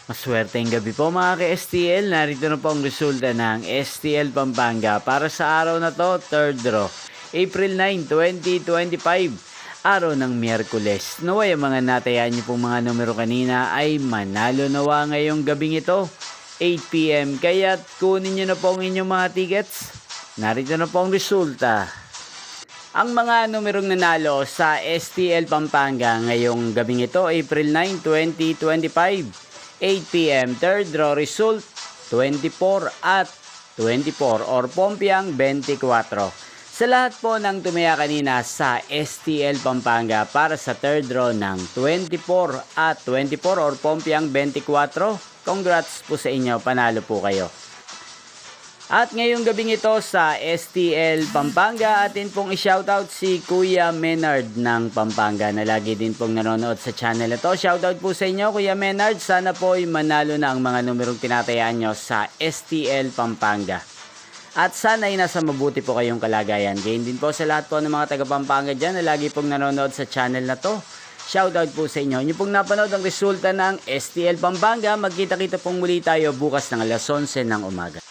Maswerteng gabi po mga ka-STL. Narito na po ang resulta ng STL Pampanga para sa araw na to, third draw. April 9, 2025. Araw ng Miyerkules. Naway ang mga natayaan niyo pong mga numero kanina ay manalo nawa ngayong gabing ito, 8 PM. Kaya kunin niyo na po ang inyong mga tickets. Narito na po ang resulta. Ang mga numerong nanalo sa STL Pampanga ngayong gabing ito, April 9, 2025. 8 PM, third draw result, 24 at 24 or Pompiang 24. Sa lahat po ng tumaya kanina sa STL Pampanga para sa third draw ng 24 at 24 or Pompiang 24, congrats po sa inyo, panalo po kayo. At ngayong gabing ito sa STL Pampanga, atin pong i-shoutout si Kuya Menard ng Pampanga na lagi din pong nanonood sa channel ito. Shoutout po sa inyo Kuya Menard, sana po ay manalo na ang mga numerong tinatayaan nyo sa STL Pampanga. At sana ay nasa mabuti po kayong kalagayan. Gayon din po sa lahat po ng mga taga Pampanga dyan na lagi pong nanonood sa channel na to. Shoutout po sa inyo. Inyo pong napanood ang resulta ng STL Pampanga. Magkita-kita pong muli tayo bukas ng alas 11 ng umaga.